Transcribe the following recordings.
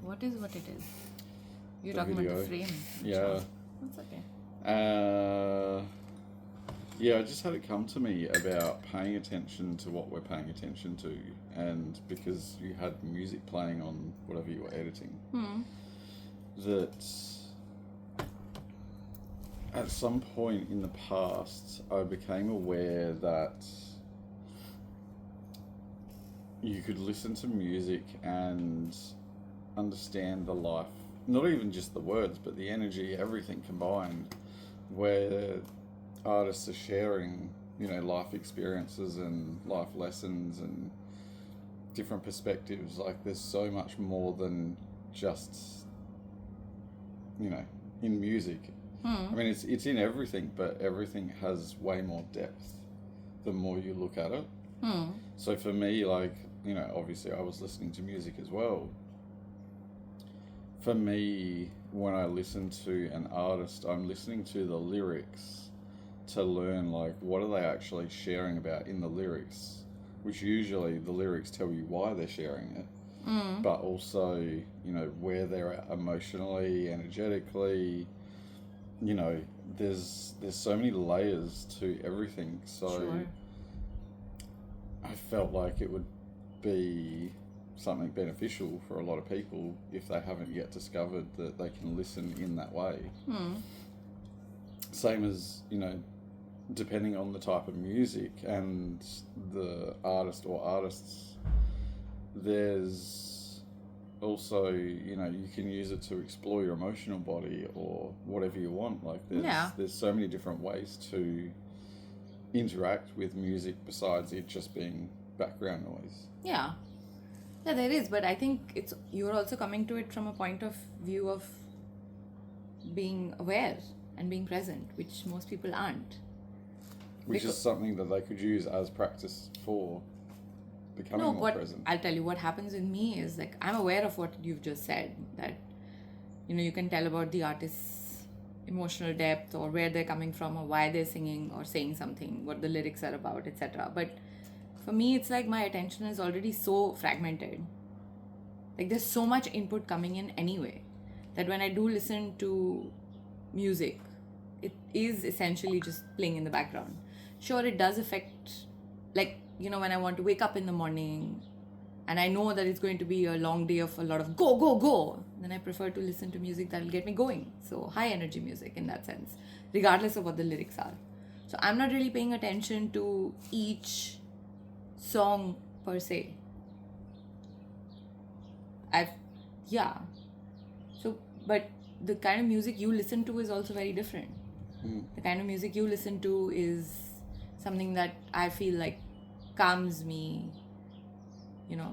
What is what it is? You're The talking video. about the frame. Yeah. That's okay. Yeah, I just had it come to me about paying attention to what we're paying attention to, and because you had music playing on whatever you were editing, that at some point in the past I became aware that you could listen to music and understand the life, not even just the words, but the energy, everything combined, where artists are sharing, life experiences and life lessons and different perspectives. Like, there's so much more than just, in music. I mean, it's in everything, but everything has way more depth the more you look at it. So for me, like, obviously I was listening to music as well. For me, when I listen to an artist, I'm listening to the lyrics to learn, like, what are they actually sharing about in the lyrics, which usually the lyrics tell you why they're sharing it, but also, where they're at emotionally, energetically, there's so many layers to everything. So Sure. I felt like it would be something beneficial for a lot of people if they haven't yet discovered that they can listen in that way. Same as, depending on the type of music and the artist or artists, there's also, you can use it to explore your emotional body or whatever you want. Like, there's so many different ways to interact with music besides it just being background noise. Yeah, there is, but I think you're also coming to it from a point of view of being aware and being present, which most people aren't. Which is something that they could use as practice for becoming more but present. I'll tell you what happens with me is, like, I'm aware of what you've just said, that you can tell about the artist's emotional depth or where they're coming from or why they're singing or saying something, what the lyrics are about, etc. But for me, it's like my attention is already so fragmented. Like, there's so much input coming in anyway, that when I do listen to music, it is essentially just playing in the background. Sure, it does affect, like, when I want to wake up in the morning and I know that it's going to be a long day of a lot of go, go, go, then I prefer to listen to music that will get me going. So high energy music in that sense, regardless of what the lyrics are. So I'm not really paying attention to each song per se. But the kind of music you listen to is also very different. The kind of music you listen to is something that I feel like calms me.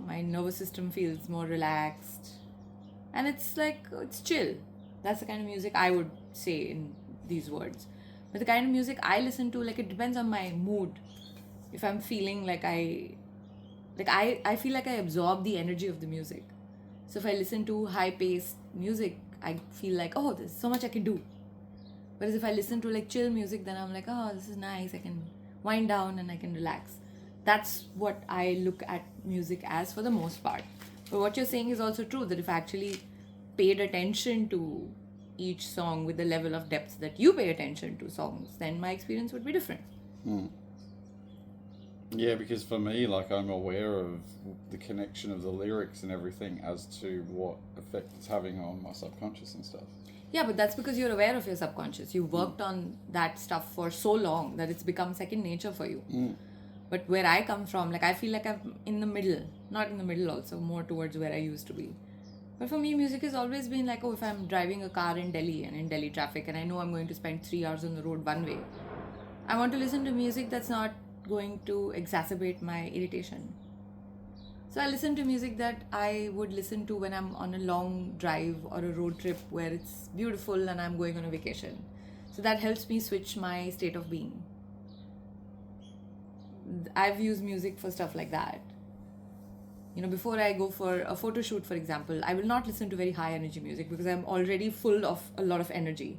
My nervous system feels more relaxed. And it's like, it's chill. That's the kind of music I would say in these words. But the kind of music I listen to, like, it depends on my mood. If I'm feeling like I feel like I absorb the energy of the music. So if I listen to high-paced music, I feel like, oh, there's so much I can do. Whereas if I listen to, like, chill music, then I'm like, oh, this is nice. I can wind down and I can relax. That's what I look at music as for the most part. But what you're saying is also true, that if I actually paid attention to each song with the level of depth that you pay attention to songs, then my experience would be different. Yeah, because for me, like, I'm aware of the connection of the lyrics and everything as to what effect it's having on my subconscious and stuff. Yeah, but that's because you're aware of your subconscious. You've worked on that stuff for so long that it's become second nature for you. But where I come from, like, I feel like I'm in the middle. Not in the middle also, more towards where I used to be. But for me, music has always been like, if I'm driving a car in Delhi and in Delhi traffic and I know I'm going to spend 3 hours on the road one way, I want to listen to music that's not going to exacerbate my irritation. So I listen to music that I would listen to when I'm on a long drive or a road trip where it's beautiful and I'm going on a vacation. So that helps me switch my state of being. I've used music for stuff like that. Before I go for a photo shoot, for example, I will not listen to very high energy music because I'm already full of a lot of energy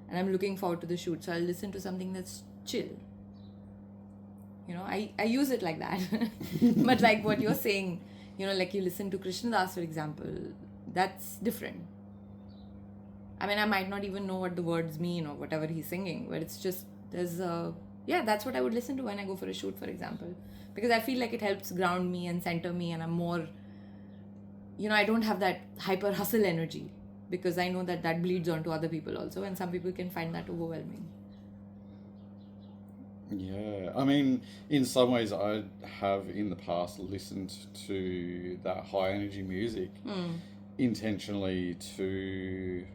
and I'm looking forward to the shoot. So I'll listen to something that's chill. I use it like that. But like what you're saying, like you listen to Krishnadas, for example, that's different. I mean, I might not even know what the words mean or whatever he's singing, but it's just, that's what I would listen to when I go for a shoot, for example. Because I feel like it helps ground me and center me, and I'm more, I don't have that hyper hustle energy, because I know that bleeds onto other people also, and some people can find that overwhelming. Yeah, I mean, in some ways, I have in the past listened to that high energy music intentionally to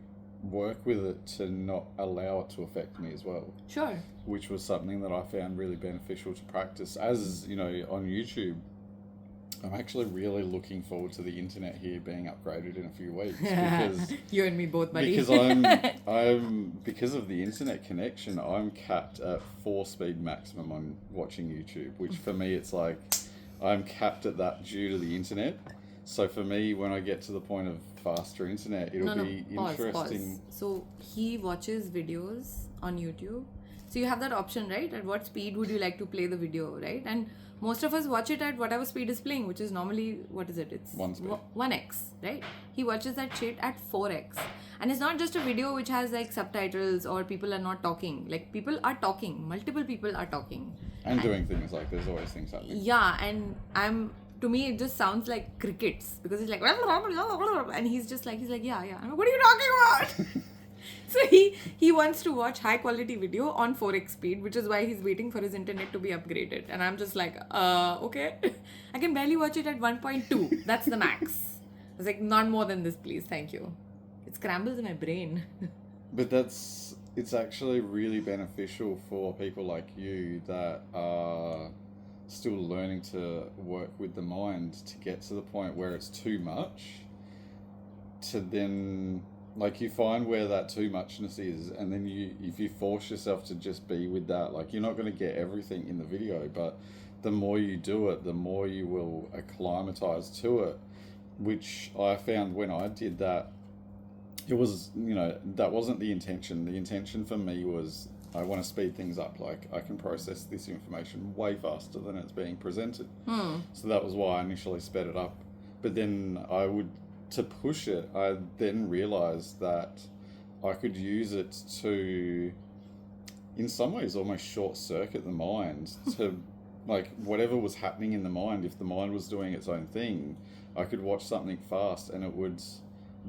work with it, to not allow it to affect me as well. Sure. Which was something that I found really beneficial to practice. As you know, on YouTube, I'm actually really looking forward to the internet here being upgraded in a few weeks, because you and me both, buddy. Because because of the internet connection, I'm capped at 4-speed maximum on watching YouTube, which for me, it's like I'm capped at that due to the internet. So for me, when I get to the point of faster internet, it'll be interesting. Pause. So he watches videos on YouTube. So you have that option, right? At what speed would you like to play the video, right? And most of us watch it at whatever speed is playing, which is normally, what is it? It's 1x, right? He watches that shit at 4x. And it's not just a video which has like subtitles or people are not talking. Like, people are talking. Multiple people are talking. And doing things, like there's always things happening. Yeah, and to me, it just sounds like crickets, because it's like, and he's like, yeah. I'm like, what are you talking about? So he wants to watch high quality video on 4x speed, which is why he's waiting for his internet to be upgraded. And I'm just like, okay. I can barely watch it at 1.2. That's the max. I was like, not more than this, please. Thank you. It scrambles in my brain. But it's actually really beneficial for people like you that are still learning to work with the mind, to get to the point where it's too much, to then, like, you find where that too muchness is, and then if you force yourself to just be with that, like, you're not going to get everything in the video, but the more you do it, the more you will acclimatize to it, which I found when I did that, it was, that wasn't the intention. The intention for me was, I want to speed things up. Like, I can process this information way faster than it's being presented. So that was why I initially sped it up. But then to push it, I then realized that I could use it to, in some ways, almost short circuit the mind to, like, whatever was happening in the mind, if the mind was doing its own thing, I could watch something fast, and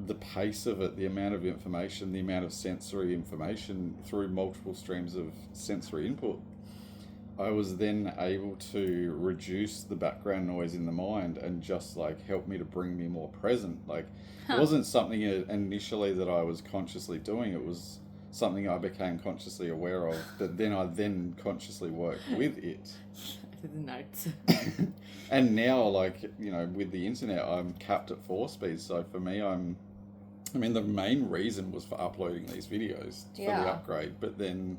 the pace of it, the amount of information, the amount of sensory information through multiple streams of sensory input, I was then able to reduce the background noise in the mind and just, like, help me to bring me more present. Like, it wasn't something initially that I was consciously doing. It was something I became consciously aware of, that then I consciously worked with it. It's nuts. And now, like, with the internet, I'm capped at 4 speeds. So for me, the main reason was for uploading these videos for the upgrade. But then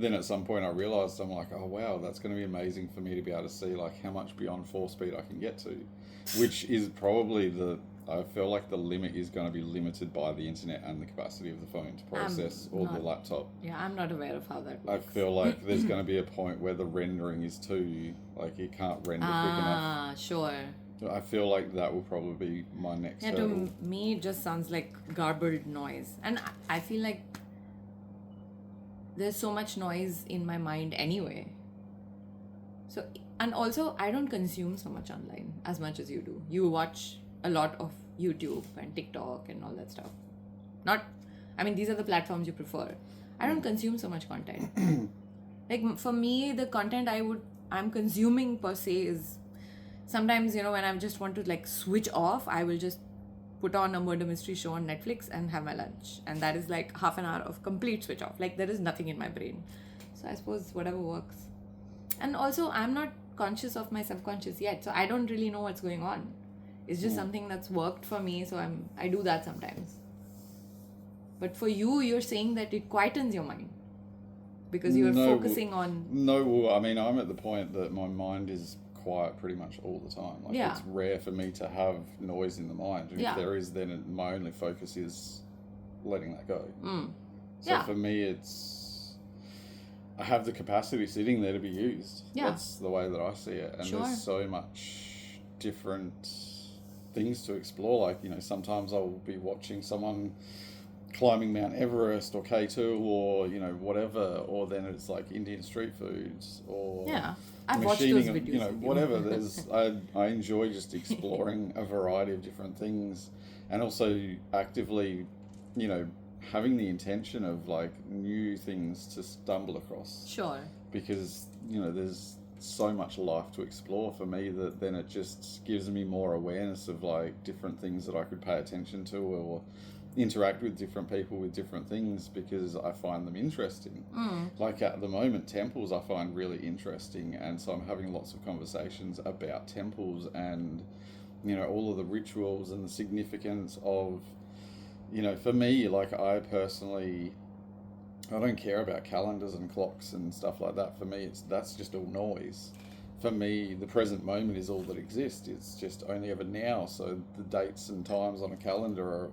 at some point I realized, I'm like, oh wow, that's going to be amazing for me to be able to see, like, how much beyond 4 speed I can get to, which is probably I feel like the limit is going to be limited by the internet and the capacity of the phone to process, or the laptop. Yeah, I'm not aware of how that works. I feel like there's going to be a point where the rendering is too, like, it can't render quick enough. Sure. I feel like that will probably be my next hurdle. To me, it just sounds like garbled noise. And I feel like there's so much noise in my mind anyway. So, and also, I don't consume so much online as much as you do. You watch a lot of YouTube and TikTok and all that stuff. These are the platforms you prefer. I don't consume so much content. Like, for me, the content I'm consuming per se is sometimes, when I just want to, like, switch off, I will just put on a murder mystery show on Netflix and have my lunch. And that is like half an hour of complete switch off. Like, there is nothing in my brain. So I suppose whatever works. And also, I'm not conscious of my subconscious yet. So I don't really know what's going on. It's just something that's worked for me. So I do that sometimes. But for you, you're saying that it quietens your mind. Because you're focusing on... No, I'm at the point that my mind is quiet pretty much all the time. Like, it's rare for me to have noise in the mind. And if there is, then my only focus is letting that go. So for me, I have the capacity sitting there to be used. That's the way that I see it. And there's so much different things to explore. Like, sometimes I'll be watching someone climbing Mount Everest or K2 or, whatever, or then it's like Indian street foods or I've watched those videos. Whatever. I enjoy just exploring a variety of different things, and also actively, having the intention of like new things to stumble across. Sure. Because, there's so much life to explore for me that then it just gives me more awareness of like different things that I could pay attention to or interact with different people with different things because I find them interesting. Like at the moment, temples I find really interesting, and so I'm having lots of conversations about temples and all of the rituals and the significance of, for me, like I personally, I don't care about calendars and clocks and stuff like that. For me, that's just all noise. For me, the present moment is all that exists. It's just only ever now. So the dates and times on a calendar are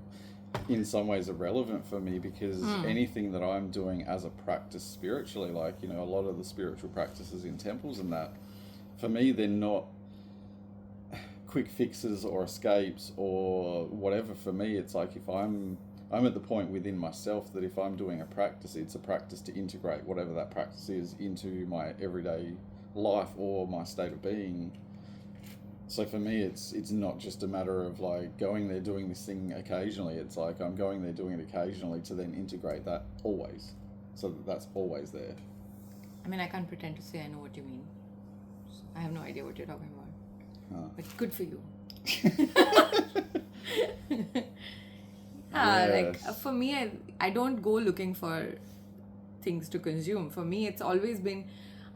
in some ways irrelevant for me because anything that I'm doing as a practice spiritually, like, a lot of the spiritual practices in temples and that, for me, they're not quick fixes or escapes or whatever. For me, it's like if I'm at the point within myself that if I'm doing a practice, it's a practice to integrate whatever that practice is into my everyday life or my state of being. So for me, it's not just a matter of like going there doing this thing occasionally. It's like I'm going there doing it occasionally to then integrate that always, so that that's always there. I mean, I can't pretend to say I know what you mean. I have no idea what you're talking about. But good for you. Like for me, I don't go looking for things to consume. For me, it's always been,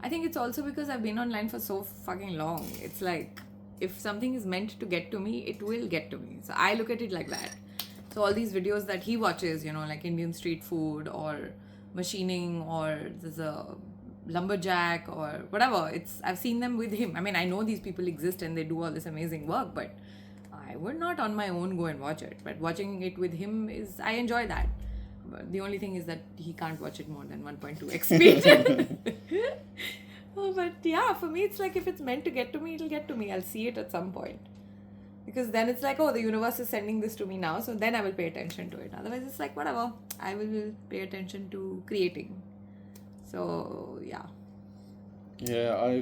I think it's also because I've been online for so fucking long. It's like, if something is meant to get to me, it will get to me. So I look at it like that. So all these videos that he watches, like Indian street food or machining or there's a lumberjack or whatever, I've seen them with him. I mean, I know these people exist and they do all this amazing work, but I would not on my own go and watch it. But watching it with him I enjoy that. But the only thing is that he can't watch it more than 1.2x speed. But yeah, for me, it's like if it's meant to get to me, it'll get to me. I'll see it at some point. Because then it's like, oh, the universe is sending this to me now, so then I will pay attention to it. Otherwise, it's like, whatever. I will pay attention to creating. So, yeah. Yeah,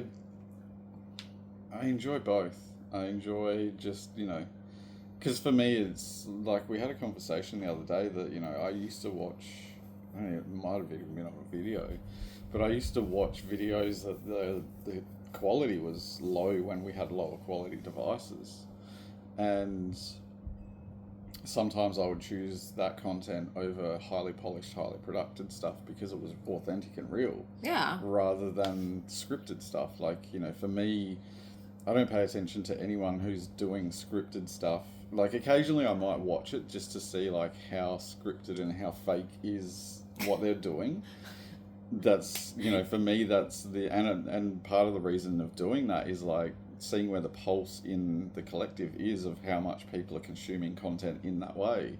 I enjoy both. I enjoy just, because for me, it's like we had a conversation the other day that, I used to watch, it might have even been on a video, but I used to watch videos that the quality was low when we had lower quality devices. And sometimes I would choose that content over highly polished, highly produced stuff because it was authentic and real. Yeah. Rather than scripted stuff. Like, for me, I don't pay attention to anyone who's doing scripted stuff. Like, occasionally I might watch it just to see, like, how scripted and how fake is what they're doing. That's, for me, that's and part of the reason of doing that is, like, seeing where the pulse in the collective is of how much people are consuming content in that way.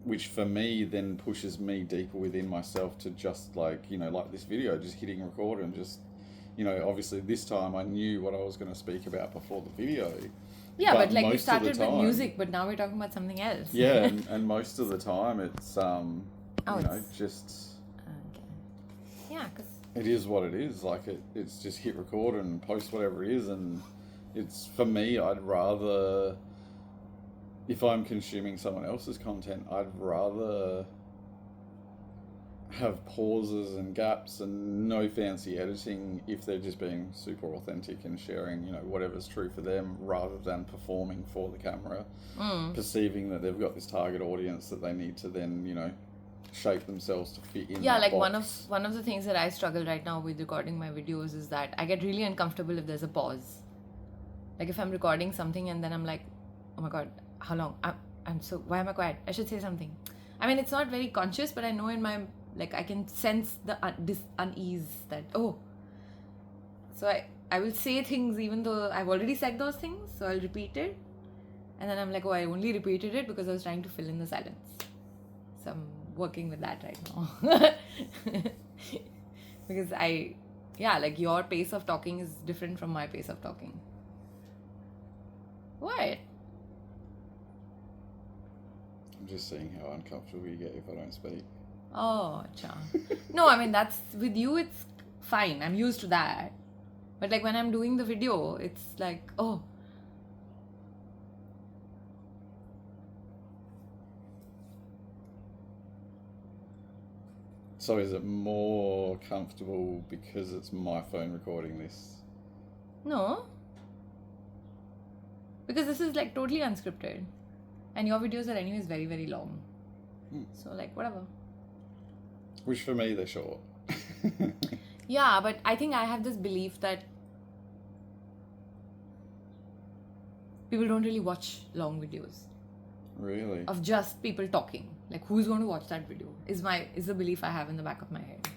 Which for me then pushes me deeper within myself to just like, like this video, just hitting record and just, obviously this time I knew what I was going to speak about before the video. Yeah, but like we started with music, but now we're talking about something else. Yeah, and most of the time it's, just... Okay. Yeah, because... It is what it is. Like, it's just hit record and post whatever it is, and it's, for me, I'd rather, if I'm consuming someone else's content, I'd rather have pauses and gaps and no fancy editing if they're just being super authentic and sharing, whatever's true for them, rather than performing for the camera, perceiving that they've got this target audience that they need to then, shape themselves to fit in. Yeah, that like box. one of the things that I struggle right now with recording my videos is that I get really uncomfortable if there's a pause. Like if I'm recording something and then I'm like, oh my god, how long? Why am I quiet? I should say something. I mean, it's not very conscious, but I know in my, like, I can sense the this unease that, oh. So I will say things even though I've already said those things, so I'll repeat it. And then I'm like, oh, I only repeated it because I was trying to fill in the silence. So I'm working with that right now. Because like your pace of talking is different from my pace of talking. What? I'm just seeing how uncomfortable you get if I don't speak. Oh, cha. No, I mean, that's with you, it's fine. I'm used to that. But like when I'm doing the video, it's like, oh. So is it more comfortable because it's my phone recording this? No. Because this is like totally unscripted. And your videos are anyways very, very long. So like, whatever. Which for me, they're short. Yeah, but I think I have this belief that people don't really watch long videos. Really? Of just people talking. Like, who's going to watch that video? Is the belief I have in the back of my head.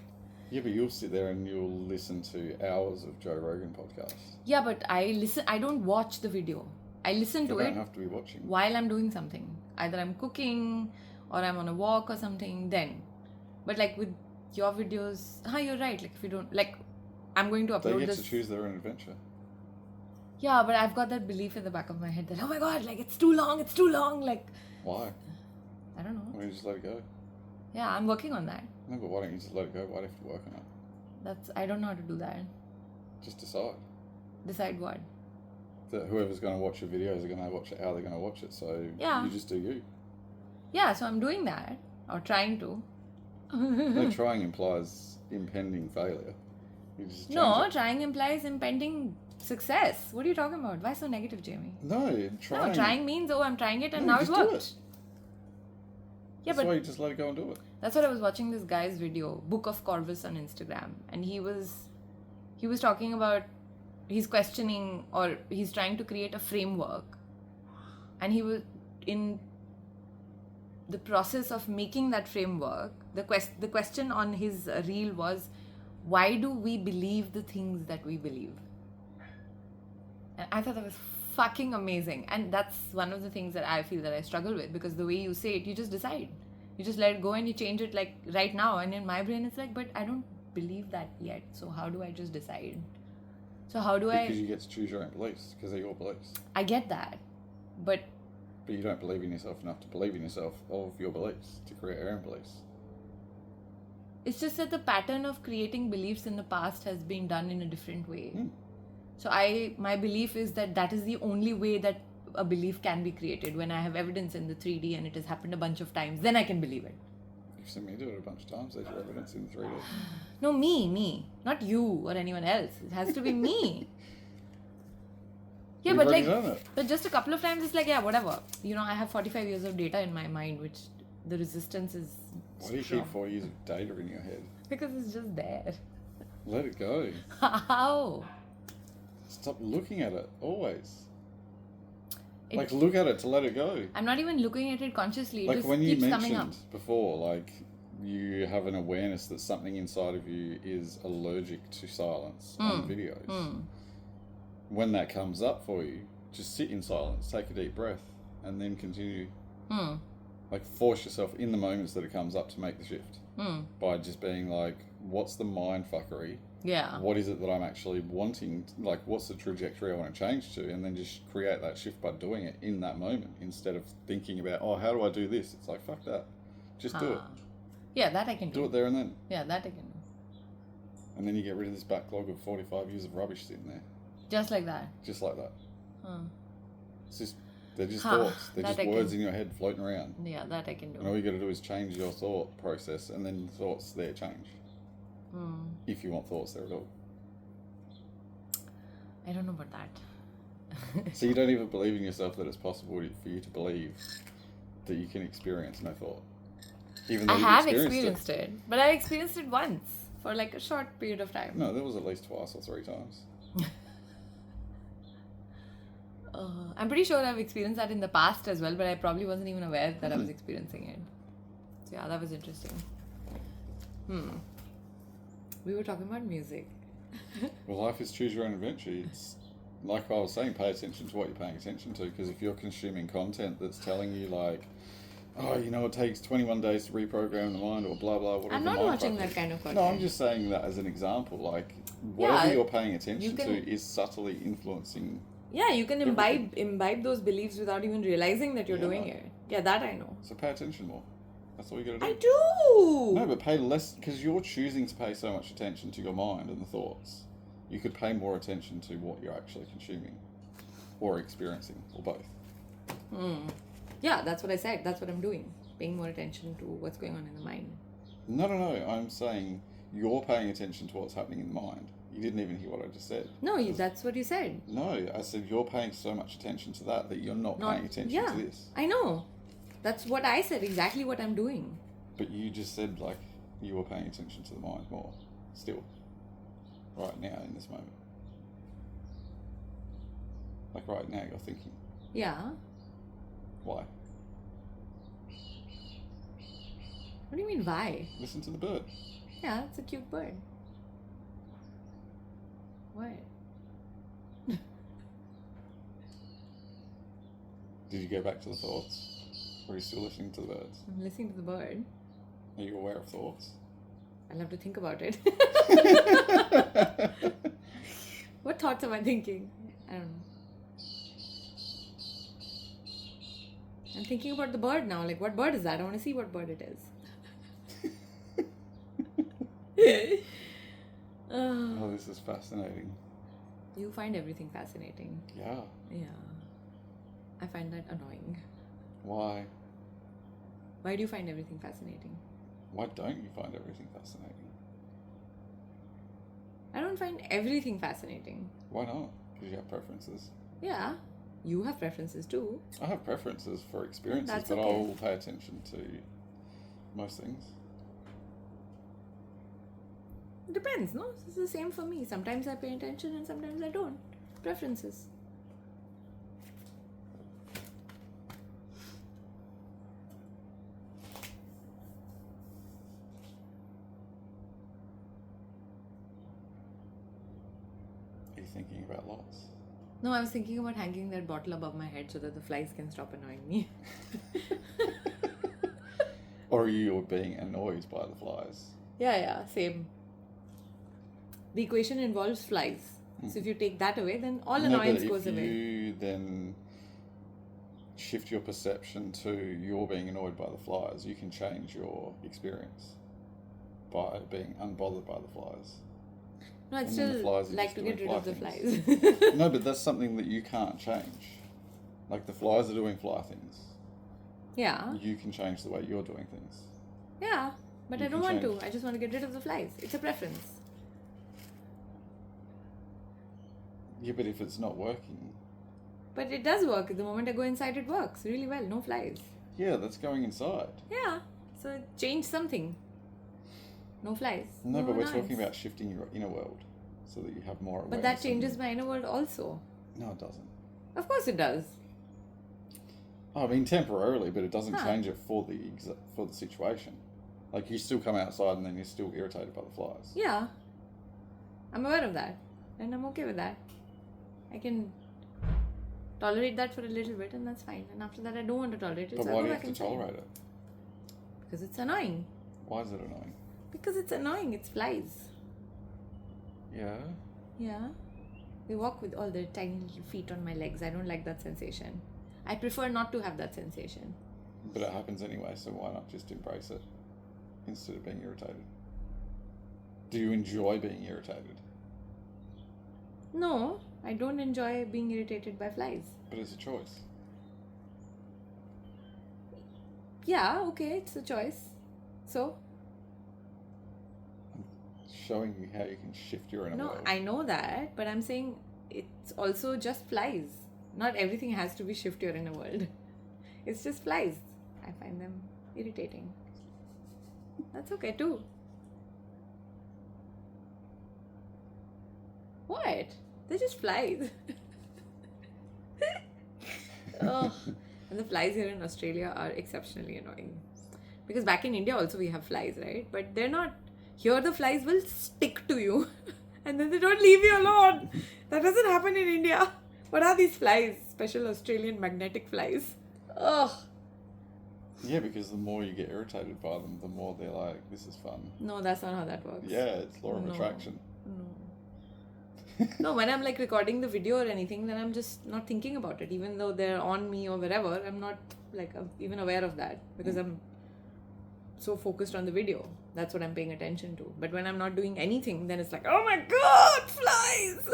Yeah, but you'll sit there and you'll listen to hours of Joe Rogan podcasts. Yeah, but I don't watch the video. I listen to You it don't have to be watching. while I'm doing something. Either I'm cooking or I'm on a walk or something, then. But like with your videos, you're right. Like if you don't, like, I'm going to upload They get this. to choose their own adventure. Yeah, but I've got that belief in the back of my head that, oh my god, like it's too long. Like, Why? I don't know. Why don't you just let it go? Yeah, I'm working on that. No, but why don't you just let it go? Why do you have to work on it? I don't know how to do that. Just decide. Decide what? That whoever's going to watch your videos are going to watch it how they're going to watch it. So Yeah. you just do you. Yeah, so I'm doing that. Or trying to. No, trying implies impending failure. You just change No, it. trying implies impending success. What are you talking about? Why so negative, Jamie? No, trying. No, trying means, oh, I'm trying it and No, now it just do worked. it. Yeah, That's but why you just let it go and do it. that's what I was watching this guy's video, Book of Corvus on Instagram, and he was talking about, he's questioning or he's trying to create a framework, and he was in the process of making that framework. The question on his reel was, why do we believe the things that we believe? And I thought that was fucking amazing. And that's one of the things that I feel that I struggle with, because the way you say it, you just decide. You just let it go and you change it like right now. And in my brain, it's like, but I don't believe that yet. So how do I just decide? So how do Because you get to choose your own beliefs, because they're your beliefs. I get that. But you don't believe in yourself enough to believe in yourself of your beliefs, to create your own beliefs. it's just that the pattern of creating beliefs in the past has been done in a different way. So my belief is that is the only way that a belief can be created. When I have evidence in the 3D and it has happened a bunch of times, then I can believe it. You've seen me do it a bunch of times. There's your evidence in 3D. No, me. Not you or anyone else. It has to be me. Yeah, You've but already like, done it. but just a couple of times it's like, yeah, whatever. You know, I have 45 years of data in my mind, which the resistance is Why do you strong. keep 4 years of data in your head? Because it's just there. Let it go. How? Stop looking at it, always. It- Like, look at it to let it go. I'm not even looking at it consciously. It Like just when you keeps coming up. mentioned before, like, you have an awareness that something inside of you is allergic to silence on videos. When that comes up for you, just sit in silence, take a deep breath, and then continue. Like, force yourself in the moments that it comes up to make the shift. By just being like, what's the mind fuckery? Yeah. What is it that I'm actually wanting? Like, what's the trajectory I want to change to? And then just create that shift by doing it in that moment instead of thinking about, oh, how do I do this? It's like, fuck that. Just do it. Yeah, that I can do. Do it there and then. Yeah, that I can do. And then you get rid of this backlog of 45 years of rubbish sitting there. Just like that. Just like that. It's just, they're just Huh. thoughts. They're That just I words can- in your head floating around. Yeah, that I can And all do. you got to do is change your thought process, and then the thoughts there change. If you want thoughts there at all. I don't know about that. So you don't even believe in yourself that it's possible for you to believe that you can experience no thought. Even though I you've have experienced experienced it, but I experienced it once for like a short period of time. No, there was at least twice or 3 times. I'm pretty sure I've experienced that in the past as well, but I probably wasn't even aware that I was experiencing it. So yeah, that was interesting. We were talking about music. Well, life is choose your own adventure. It's like I was saying, pay attention to what you're paying attention to, because if you're consuming content that's telling you like, oh, you know, it takes 21 days to reprogram the mind or blah, blah, whatever. I'm not mind watching fuck that is. kind of content. No, I'm just saying that as an example. Like, whatever Yeah, you're paying attention you can- to is subtly influencing. Yeah, you can Everything. imbibe those beliefs without even realizing that you're Yeah, doing right. it. Yeah, that I know. So pay attention more. That's all you got to do. I do! No, but pay less, because you're choosing to pay so much attention to your mind and the thoughts. You could pay more attention to what you're actually consuming or experiencing, or both. Yeah, that's what I said. That's what I'm doing. Paying more attention to what's going on in the mind. No. I'm saying you're paying attention to what's happening in the mind. You didn't even hear what I just said. No, that's what you said. No, I said you're paying so much attention to that you're not paying attention to this. I know. That's what I said, exactly what I'm doing. But you just said, like, you were paying attention to the mind more, still. Right now, in this moment. Like, right now, you're thinking. Yeah. Why? What do you mean, why? Listen to the bird. Yeah, it's a cute bird. What? Did you go back to the thoughts? Or are you still listening to the birds? I'm listening to the bird. Are you aware of thoughts? I'll have to think about it. What thoughts am I thinking? I don't know. I'm thinking about the bird now. Like, what bird is that? I want to see what bird it is. Oh, this is fascinating. You find everything fascinating. Yeah. Yeah. I find that annoying. Why? Why do you find everything fascinating? Why don't you find everything fascinating? I don't find everything fascinating. Why not? Because you have preferences. Yeah. You have preferences too. I have preferences for experiences, That's but okay. I'll pay attention to most things. It depends, no? It's the same for me. Sometimes I pay attention and sometimes I don't. Preferences. Are you thinking about loss? No, I was thinking about hanging that bottle above my head so that the flies can stop annoying me. Or are you being annoyed by the flies? Yeah, same. The equation involves flies. So if you take that away, then all annoyance goes away. If you then shift your perception to you're being annoyed by the flies, you can change your experience by being unbothered by the flies. No, I'd And then the still flies are like just to get doing rid of the fly flies. No, but that's something that you can't change. Like the flies are doing fly things. Yeah. You can change the way you're doing things. Yeah, but You I don't can want change. to. I just want to get rid of the flies. It's a preference. Yeah, but if it's not working... But it does work. The moment I go inside, it works really well. No flies. Yeah, that's going inside. Yeah. So change something. No flies. No, but we're annoyance. talking about shifting your inner world so that you have more awareness. But that changes my inner world also. No, it doesn't. Of course it does. I mean, temporarily, but it doesn't Huh. change it for the situation. Like, you still come outside and then you're still irritated by the flies. Yeah. I'm aware of that. And I'm okay with that. I can tolerate that for a little bit and that's fine. And after that, I don't want to tolerate it. But so why I do go you have back to inside. tolerate it? Because it's annoying. Why is it annoying? Because it's annoying. It's flies. Yeah. Yeah. They walk with all their tiny little feet on my legs. I don't like that sensation. I prefer not to have that sensation. But it happens anyway, so why not just embrace it instead of being irritated? Do you enjoy being irritated? No, I don't enjoy being irritated by flies. But it's a choice. Yeah, okay, it's a choice. So? I'm showing you how you can shift your inner No, world. I know that, but I'm saying it's also just flies. Not everything has to be shift your inner world. It's just flies. I find them irritating. That's okay too. What? They're just flies. Oh, and the flies here in Australia are exceptionally annoying. Because back in India also we have flies, right? But they're not... Here the flies will stick to you and then they don't leave you alone. That doesn't happen in India. What are these flies? Special Australian magnetic flies. Ugh. Yeah, because the more you get irritated by them, the more they're like, this is fun. No, that's not how that works. Yeah, it's law of No. attraction. No. No, when I'm recording the video or anything, then I'm just not thinking about it. Even though they're on me or wherever, I'm not like I'm even aware of that because I'm so focused on the video. That's what I'm paying attention to. But when I'm not doing anything, then it's like, oh my god, flies!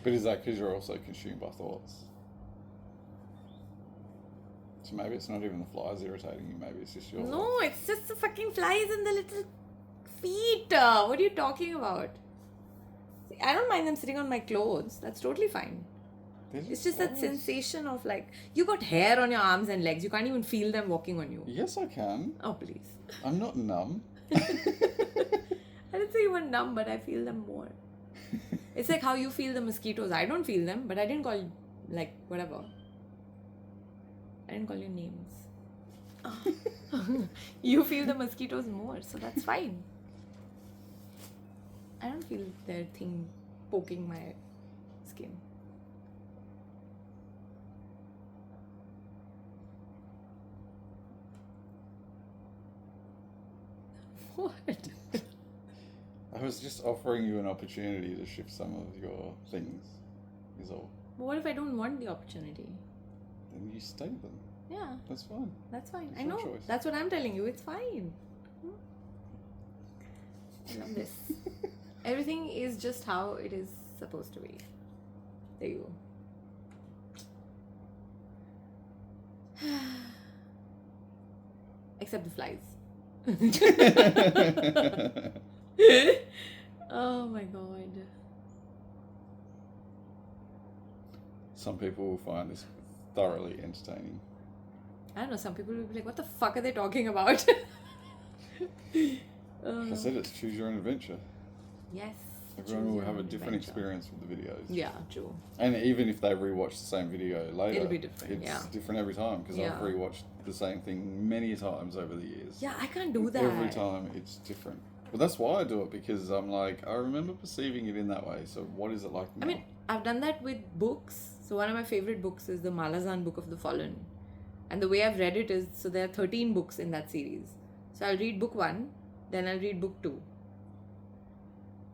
But is that because you're also consumed by thoughts? So maybe it's not even the flies irritating you, maybe it's just your... No, it's just the fucking flies and the little feet. What are you talking about? See, I don't mind them sitting on my clothes. That's totally fine. It's just that sensation of like, you got hair on your arms and legs. You can't even feel them walking on you. Yes, I can. Oh, please. I'm not numb. I didn't say you were numb, but I feel them more. It's like how you feel the mosquitoes. I don't feel them, but I didn't call, like, whatever. I didn't call you names. You feel the mosquitoes more, so that's fine. I don't feel their thing poking my skin. What? I was just offering you an opportunity to shift some of your things, is all. But what if I don't want the opportunity? Then you stay them. Yeah. That's fine. That's fine. It's I your know. choice. That's what I'm telling you. It's fine. I love this. Everything is just how it is supposed to be. There you go. Except the flies. Oh my god. Some people will find this thoroughly entertaining. I don't know, some people will be like, what the fuck are they talking about? Like I said, it's choose your own adventure. Yes. Everyone will have a different experience with the videos. Yeah, true. And even if they rewatch the same video later, It'll be different, it's different every time because I've rewatched the same thing many times over the years. Yeah, I can't do that. Every time it's different. But that's why I do it, because I'm like, I remember perceiving it in that way. So what is it like now? I mean, I've done that with books. So one of my favorite books is the Malazan Book of the Fallen. And the way I've read it is, so there are 13 books in that series. So I'll read book 1, then I'll read book 2.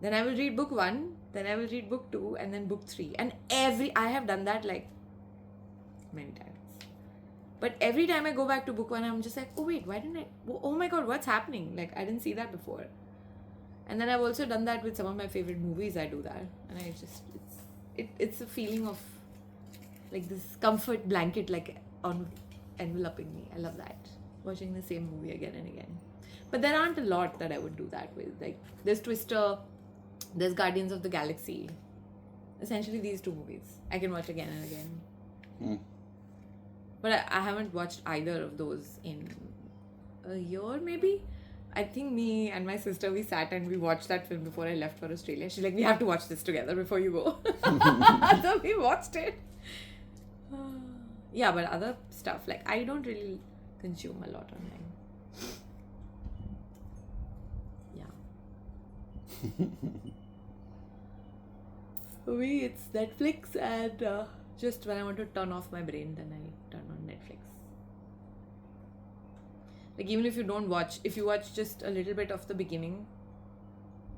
Then I will read book 1, then I will read book 2, and then book 3. And I have done that like many times. But every time I go back to book 1, I'm just like, oh wait, why didn't I? Oh my god, what's happening? Like, I didn't see that before. And then I've also done that with some of my favorite movies. I do that, and I just it's a feeling of like this comfort blanket like on enveloping me. I love that, watching the same movie again and again. But there aren't a lot that I would do that with. Like there's Twister, there's Guardians of the Galaxy. Essentially these two movies I can watch again and again. But I haven't watched either of those in a year maybe. I think me and my sister, we sat and we watched that film before I left for Australia. She's like, we have to watch this together before you go. So we watched it. Yeah, but other stuff, like I don't really consume a lot online. Yeah. For me, it's Netflix, and just when I want to turn off my brain, then I turn on Netflix. Like even if you don't watch, if you watch just a little bit of the beginning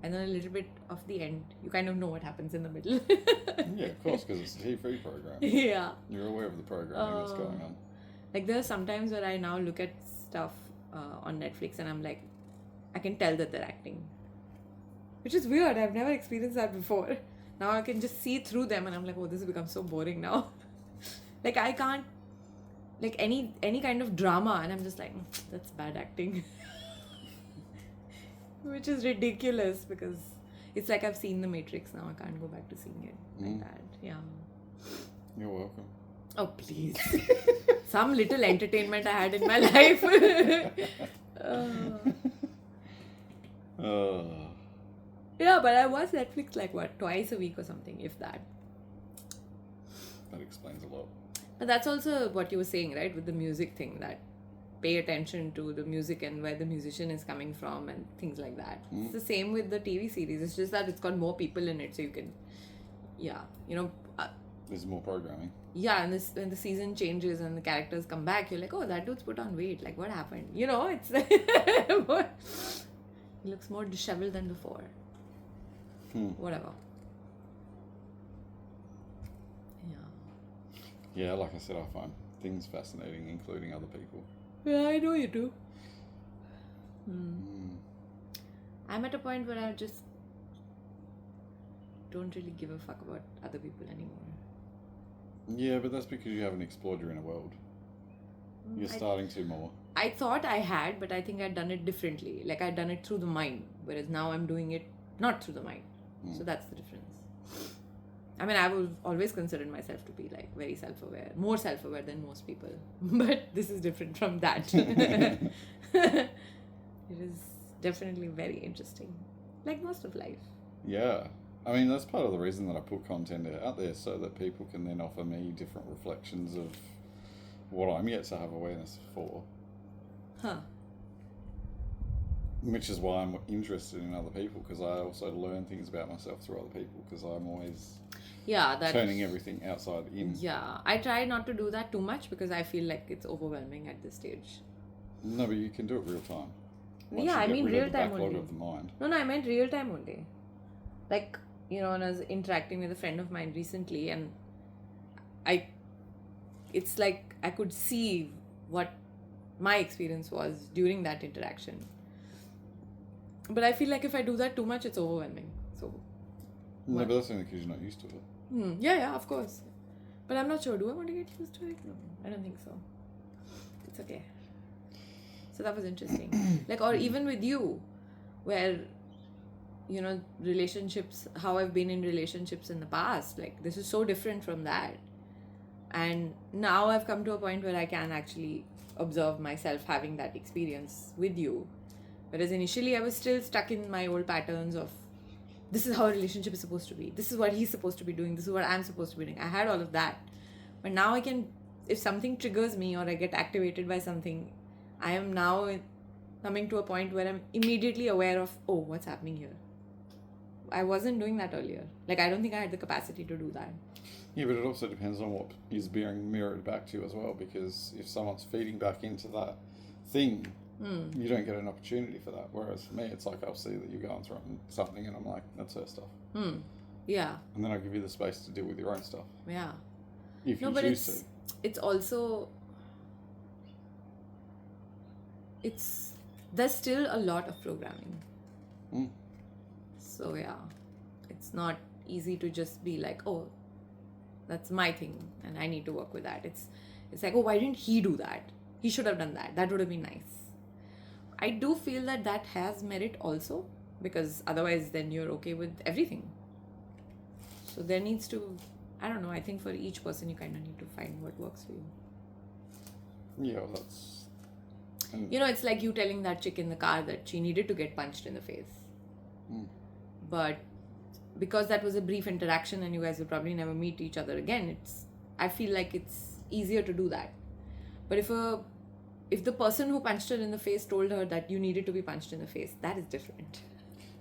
and then a little bit of the end, you kind of know what happens in the middle. Yeah, of course, because it's a TV program. Yeah. You're aware of the programming that's going on. Like there are some times where I now look at stuff on Netflix and I'm like, I can tell that they're acting. Which is weird. I've never experienced that before. Now I can just see through them and I'm like, oh, this has become so boring now. Like I can't, like any kind of drama, and I'm just like, that's bad acting. Which is ridiculous because it's like I've seen The Matrix now. I can't go back to seeing it like that. Yeah. You're welcome. Oh, please. Some little entertainment I had in my life. Yeah, but I watch Netflix like what, twice a week or something, if that. That explains a lot. But that's also what you were saying, right, with the music thing, that pay attention to the music and where the musician is coming from and things like that. It's the same with the TV series. It's just that it's got more people in it, so you can, There's more programming. Yeah, and when the season changes and the characters come back, you're like, oh, that dude's put on weight. Like, what happened? It's he looks more disheveled than before. Whatever. Yeah. Yeah, like I said, I find things fascinating, including other people. Yeah, I know you do. I'm at a point where I just don't really give a fuck about other people anymore. Yeah, but that's because you haven't explored your inner world. You're starting to more. I thought I had, but I think I'd done it differently. Like I'd done it through the mind, whereas now I'm doing it not through the mind. So that's the difference. I mean, I've always considered myself to be like very self-aware, more self-aware than most people. But this is different from that. It is definitely very interesting, like most of life. Yeah. I mean, that's part of the reason that I put content out there, so that people can then offer me different reflections of what I'm yet to have awareness for. Huh. Which is why I'm interested in other people, because I also learn things about myself through other people, because I'm always turning everything outside in. Yeah, I try not to do that too much because I feel like it's overwhelming at this stage. No, but you can do it real time. Yeah, I mean real time only. Of the mind. No, I meant real time only. Like, you know, when I was interacting with a friend of mine recently, and it's like I could see what my experience was during that interaction. But I feel like if I do that too much, it's overwhelming. So. No, but that's only because you're not used to it. Yeah, of course. But I'm not sure. Do I want to get used to it? No, I don't think so. It's okay. So that was interesting. Like, or even with you, where, you know, relationships, how I've been in relationships in the past, like, this is so different from that. And now I've come to a point where I can actually observe myself having that experience with you. Whereas initially I was still stuck in my old patterns of, this is how a relationship is supposed to be. This is what he's supposed to be doing. This is what I'm supposed to be doing. I had all of that. But now I can, if something triggers me or I get activated by something, I am now coming to a point where I'm immediately aware of, oh, what's happening here? I wasn't doing that earlier. Like, I don't think I had the capacity to do that. Yeah, but it also depends on what is being mirrored back to you as well, because if someone's feeding back into that thing, you don't get an opportunity for that. Whereas for me, it's like I'll see that you're going through something and I'm like, that's her stuff. Yeah. And then I'll give you the space to deal with your own stuff. Yeah. If you choose to. It's also... There's still a lot of programming. So yeah, it's not easy to just be like, oh, that's my thing and I need to work with that. It's like, oh, why didn't he do that? He should have done that. That would have been nice. I do feel that has merit also, because otherwise then you're okay with everything. So there needs to, I don't know, I think for each person you kind of need to find what works for you. Yeah, well, that's... You know, it's like you telling that chick in the car that she needed to get punched in the face. But because that was a brief interaction and you guys will probably never meet each other again, I feel like it's easier to do that. But if the person who punched her in the face told her that you needed to be punched in the face, that is different.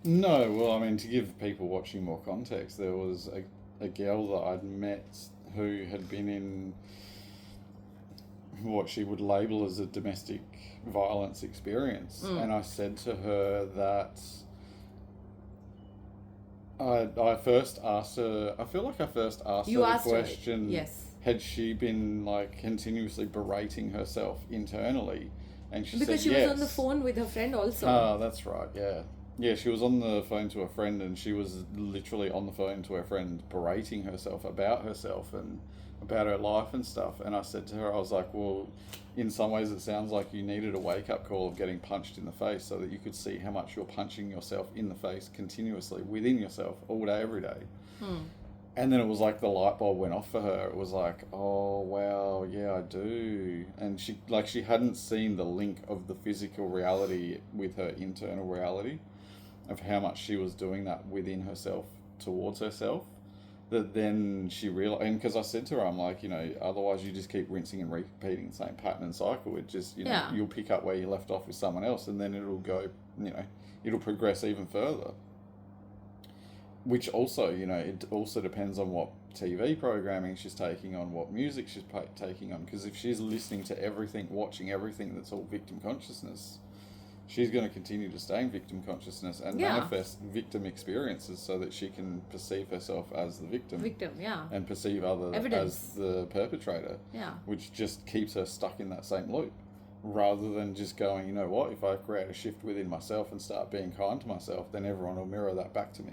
No, well, I mean, to give people watching more context, there was a girl that I'd met who had been in what she would label as a domestic violence experience. And I said to her that I first asked her, I feel like I first asked her the question, yes. Had she been like continuously berating herself internally? And she because said she yes. was on the phone with her friend also. Ah, that's right, yeah. Yeah, she was on the phone to a friend and she was literally on the phone to her friend berating herself and about her life and stuff. And I said to her, I was like, well, in some ways it sounds like you needed a wake-up call of getting punched in the face so that you could see how much you're punching yourself in the face continuously within yourself all day, every day. And then it was like the light bulb went off for her. It was like, oh, wow, yeah, I do. And she hadn't seen the link of the physical reality with her internal reality of how much she was doing that within herself towards herself. That then she realized, and because I said to her, I'm like, you know, otherwise you just keep rinsing and repeating the same pattern and cycle. It just, you know, you'll pick up where you left off with someone else and then it'll go, you know, it'll progress even further. Which also, you know, it also depends on what TV programming she's taking on, what music she's taking on. Because if she's listening to everything, watching everything that's all victim consciousness, she's going to continue to stay in victim consciousness and manifest victim experiences so that she can perceive herself as the victim. And perceive others as the perpetrator. Which just keeps her stuck in that same loop. Rather than just going, you know what, if I create a shift within myself and start being kind to myself, then everyone will mirror that back to me.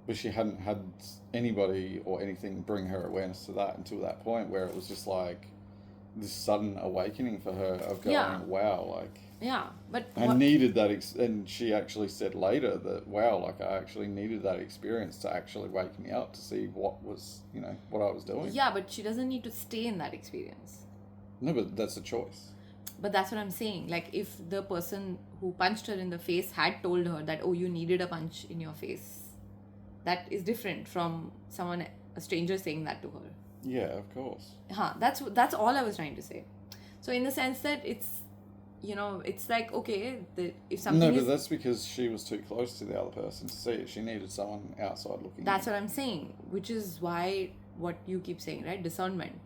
But she hadn't had anybody or anything bring her awareness to that until that point where it was just like this sudden awakening for her of going, wow, like... but I needed that, and she actually said later that, wow, like I actually needed that experience to actually wake me up to see what was, you know, what I was doing. Yeah, but she doesn't need to stay in that experience. No, but that's a choice. But that's what I'm saying. Like, if the person who punched her in the face had told her that, oh, you needed a punch in your face, that is different from a stranger saying that to her. Yeah, of course. That's all I was trying to say. So in the sense that it's, you know, it's like, okay, if something No, but that's because she was too close to the other person to see it. She needed someone outside looking. That's what I'm saying, which is why what you keep saying, right? Discernment.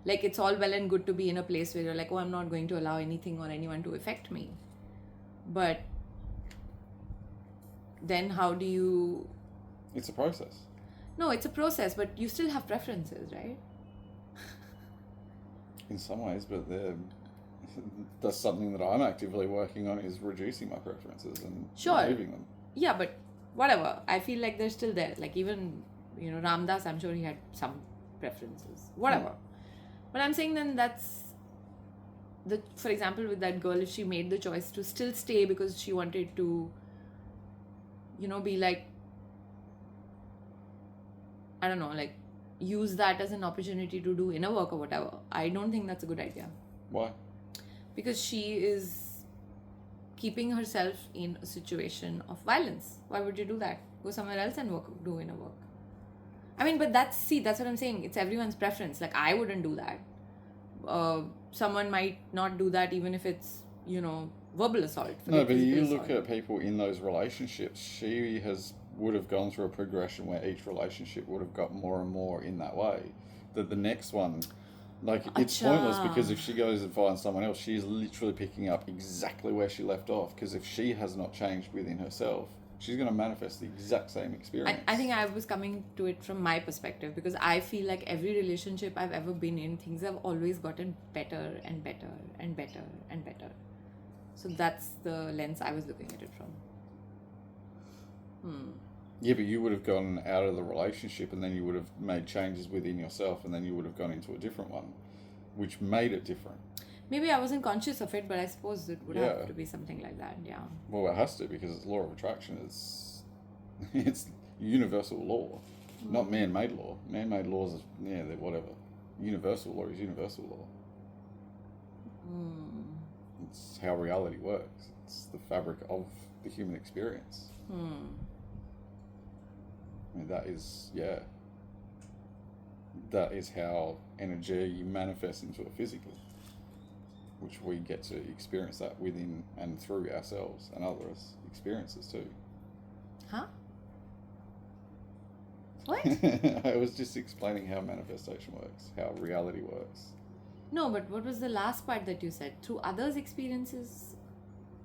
Like, it's all well and good to be in a place where you're like, oh, I'm not going to allow anything or anyone to affect me. But then how do you... It's a process. No, it's a process, but you still have preferences, right? In some ways, but that's something that I'm actively working on, is reducing my preferences and removing them. Yeah, but whatever. I feel like they're still there. Like, even, you know, Ramdas, I'm sure he had some preferences. Whatever. But I'm saying then for example, with that girl, if she made the choice to still stay because she wanted to, you know, be like, I don't know, like, use that as an opportunity to do inner work or whatever, I don't think that's a good idea. Why? Because she is keeping herself in a situation of violence. Why would you do that? Go somewhere else and do inner work. I mean, but that's what I'm saying. It's everyone's preference. Like, I wouldn't do that. Someone might not do that even if it's, you know, verbal assault. No, but you look at people in those relationships, she would have gone through a progression where each relationship would have got more and more in that way. That the next one, like, it's pointless, because if she goes and finds someone else, she's literally picking up exactly where she left off. Because if she has not changed within herself, she's going to manifest the exact same experience. I think I was coming to it from my perspective, because I feel like every relationship I've ever been in, things have always gotten better and better and better and better. So that's the lens I was looking at it from. Yeah, but you would have gone out of the relationship and then you would have made changes within yourself and then you would have gone into a different one, which made it different. Maybe I wasn't conscious of it, but I suppose it would have to be something like that, yeah. Well, it has to, because it's law of attraction. It's universal law, not man-made law. Man-made laws, they're whatever. Universal law is universal law. It's how reality works. It's the fabric of the human experience. I mean, that is how energy manifests into a physical, which we get to experience that within and through ourselves and others' experiences too. Huh? What? I was just explaining how manifestation works, how reality works. No, but what was the last part that you said? Through others' experiences?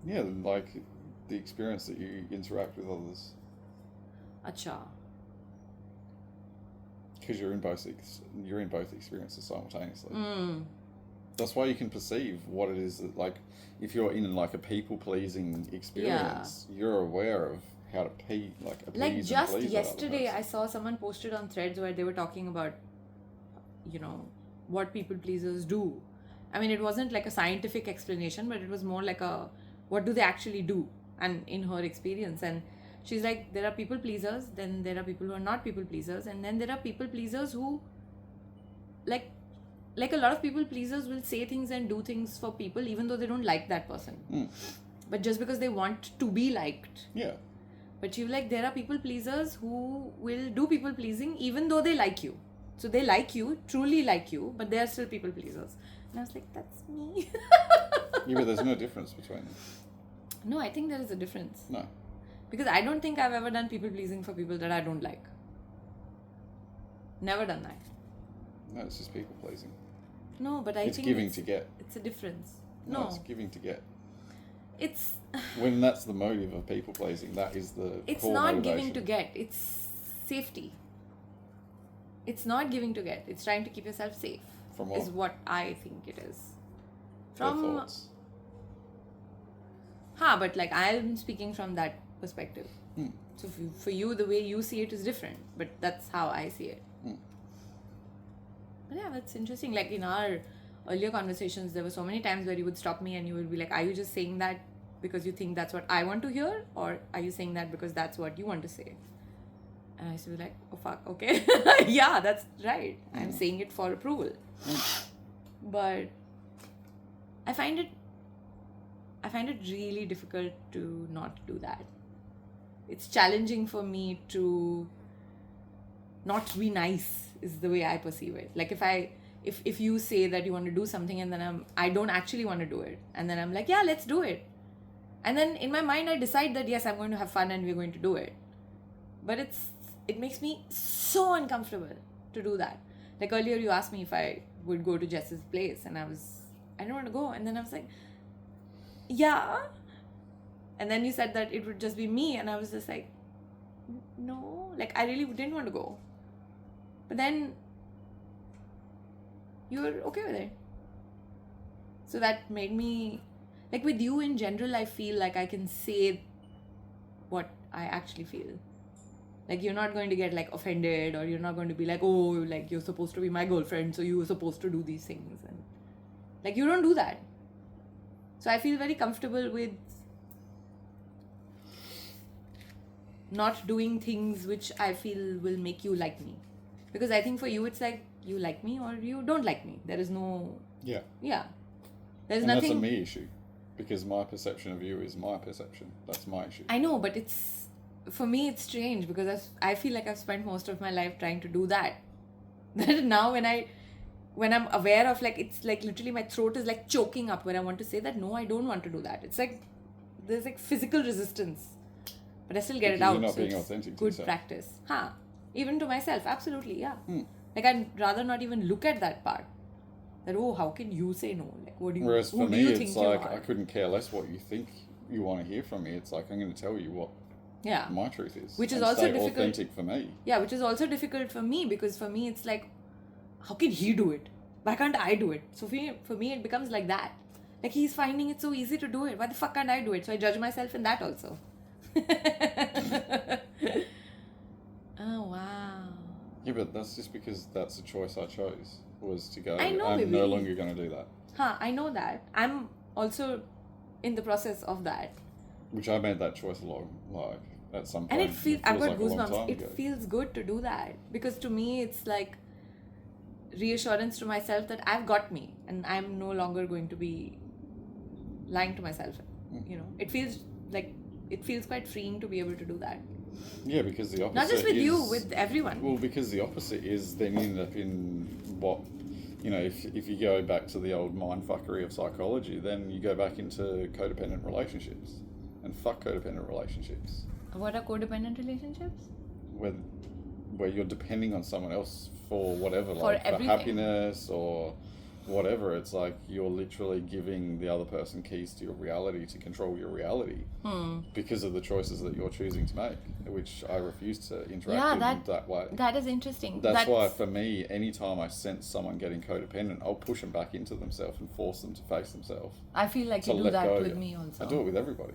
Yeah, like the experience that you interact with others. Acha. Because you're in both experiences simultaneously. That's why you can perceive what it is that, like, if you're in like a people-pleasing experience, you're aware of how to appease like just yesterday, I saw someone posted on Threads where they were talking about, you know, what people pleasers do. I mean, it wasn't like a scientific explanation, but it was more like what do they actually do? And in her experience, and she's like, there are people pleasers, then there are people who are not people pleasers, and then there are people pleasers who, like a lot of people pleasers will say things and do things for people even though they don't like that person. But just because they want to be liked. Yeah. But you like, there are people pleasers who will do people pleasing even though they like you. So they like you, truly like you, but they are still people pleasers. And I was like, that's me. Yeah, but there's no difference between them. No, I think there is a difference. No. Because I don't think I've ever done people pleasing for people that I don't like. Never done that. No, it's just people pleasing. No, but I think it's giving to get. It's a difference. No, it's giving to get. it's When that's the motive of people pleasing, that is the it's core not motivation. giving to get, it's safety. It's not giving to get, it's trying to keep yourself safe. From what? Is what I think it is. Their From thoughts. but like I'm speaking from that perspective. So for you, the way you see it is different, but that's how I see it. But yeah, that's interesting. Like in our earlier conversations, there were so many times where you would stop me and you would be like, are you just saying that because you think that's what I want to hear, or are you saying that because that's what you want to say? And I used to be like, oh fuck, okay. Yeah, that's right. I'm saying it for approval. But I find it really difficult to not do that. It's challenging for me to not be nice, is the way I perceive it. Like if you say that you want to do something and then I don't actually want to do it, and then I'm like, yeah, let's do it. And then in my mind I decide that yes, I'm going to have fun and we're going to do it. But it makes me so uncomfortable to do that. Like earlier you asked me if I would go to Jess's place, and I didn't want to go, and then I was like, yeah. And then you said that it would just be me, and I was just like, no, like I really didn't want to go. But then you were okay with it. So that made me, like with you in general, I feel like I can say what I actually feel. Like you're not going to get like offended, or you're not going to be like, oh, like you're supposed to be my girlfriend, so you were supposed to do these things. And like you don't do that. So I feel very comfortable with not doing things which I feel will make you like me. Because I think for you it's like you like me or you don't like me. There is no... Yeah. Yeah. There's And nothing... that's a me issue. Because my perception of you is my perception. That's my issue. I know, but it's... For me it's strange because I feel like I've spent most of my life trying to do that. That now when I'm aware of like, it's like literally my throat is like choking up when I want to say that, no, I don't want to do that. It's like, there's like physical resistance. But I still get it out. You're not so being it's authentic to good yourself. practice. Even to myself, absolutely, yeah. Like I'd rather not even look at that part. That, oh, how can you say no? Like, what do you? Whereas who for do me, you it's think you like are? I couldn't care less what you think you want to hear from me. It's like I'm going to tell you what my truth is. Which is and also stay difficult. Authentic for me. Yeah, which is also difficult for me because for me it's like, how can he do it? Why can't I do it? So for me it becomes like that. Like he's finding it so easy to do it. Why the fuck can't I do it? So I judge myself in that also. Oh wow. Yeah, but that's just because that's a choice I chose, was to go, I know, I'm baby. no longer going to do that. I know that. I'm also in the process of that. Which I made that choice at some point. And it feels, I've got like a long goosebumps. time It ago. feels good to do that. Because to me, it's like reassurance to myself that I've got me. And I'm no longer going to be lying to myself. You know, it feels quite freeing to be able to do that. Yeah, because the opposite Not just with is, you, with everyone. Well, because the opposite is then you end up in what, you know, if you go back to the old mindfuckery of psychology, then you go back into codependent relationships. And fuck codependent relationships. What are codependent relationships? Where you're depending on someone else for whatever, For like for everything. happiness or whatever. It's like you're literally giving the other person keys to your reality to control your reality because of the choices that you're choosing to make, which I refuse to interact in that way. That is interesting. That's why for me, anytime I sense someone getting codependent, I'll push them back into themselves and force them to face themselves. I feel like So you do let that go. with me also. I do it with everybody.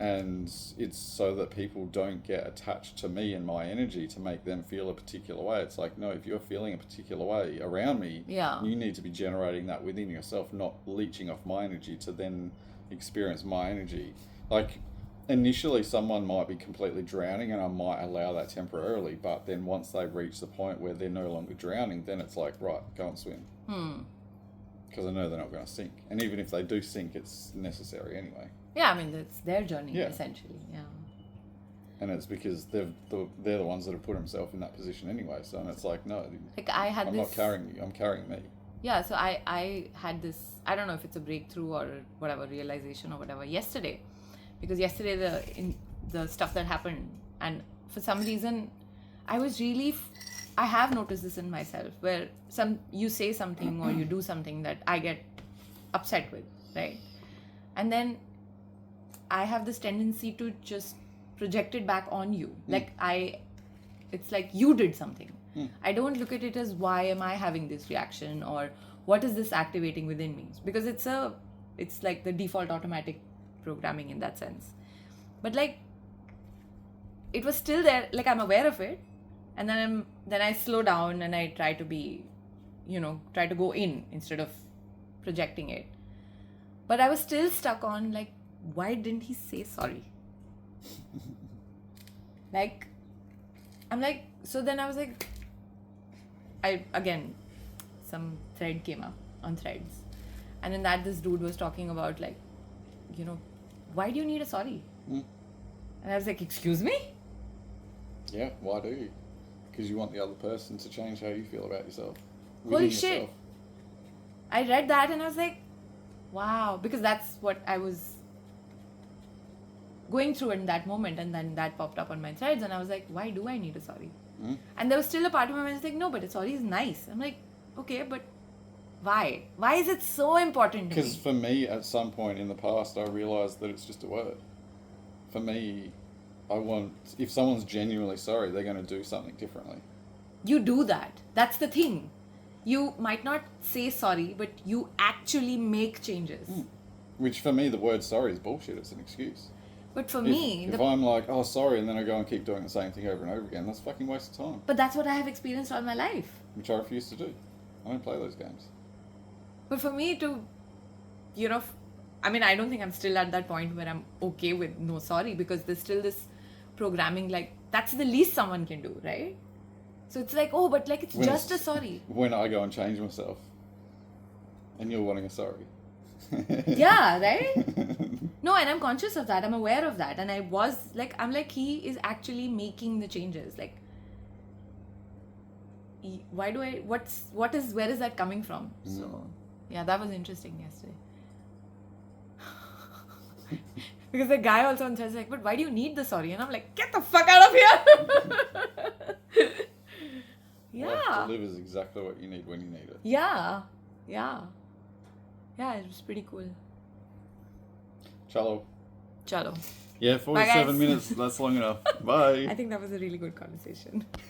And it's so that people don't get attached to me and my energy to make them feel a particular way. It's like, no, if you're feeling a particular way around me, you need to be generating that within yourself, not leeching off my energy to then experience my energy. Like, initially someone might be completely drowning and I might allow that temporarily, but then once they reach the point where they're no longer drowning, then it's like, right, go and swim. Because I know they're not going to sink. And even if they do sink, it's necessary anyway. Yeah, I mean, it's their journey, essentially. Yeah. And it's because they're the ones that have put themselves in that position anyway. So and it's like, no, Like I'm not carrying you. I'm carrying me. Yeah, so I had this, I don't know if it's a breakthrough or whatever, realization or whatever, yesterday. Because yesterday the stuff that happened, and for some reason, I was really... I have noticed this in myself, where you say something or you do something that I get upset with, right? And then I have this tendency to just project it back on you. It's like you did something. I don't look at it as why am I having this reaction or what is this activating within me, because it's like the default automatic programming in that sense. But like it was still there, like I'm aware of it, and then I slow down and I try to be, try to go in instead of projecting it. But I was still stuck on like, why didn't he say sorry? Like, I'm like, so then I was like, some thread came up on Threads, and in that this dude was talking about like, why do you need a sorry? And I was like, excuse me? Yeah, why do you? Because you want the other person to change how you feel about yourself. Holy shit. I read that and I was like, wow, because that's what I was going through in that moment, and then that popped up on my Threads and I was like, why do I need a sorry? And there was still a part of my mind that's like, no, but a sorry is nice. I'm like, okay, but why? Why is it so important to me? Because for me, at some point in the past, I realised that it's just a word. For me, if someone's genuinely sorry, they're going to do something differently. You do that. That's the thing. You might not say sorry, but you actually make changes. Which for me, the word sorry is bullshit. It's an excuse. But for me... If I'm like, oh, sorry, and then I go and keep doing the same thing over and over again, that's a fucking waste of time. But that's what I have experienced all my life. Which I refuse to do. I don't play those games. But for me to, I mean, I don't think I'm still at that point where I'm okay with no sorry, because there's still this programming, like, that's the least someone can do, right? So it's like, oh, but like, it's just a sorry. When I go and change myself, and you're wanting a sorry. Yeah, right? No, and I'm conscious of that. I'm aware of that. And I was like, I'm like, he is actually making the changes. Like, why do I, where is that coming from? So, yeah, that was interesting yesterday. Because the guy also says like, but why do you need the sorry? And I'm like, get the fuck out of here! Yeah. Life delivers exactly what you need when you need it. Yeah. Yeah, it was pretty cool. Chalo. Chalo. Yeah, 47 minutes. That's long enough. Bye. I think that was a really good conversation.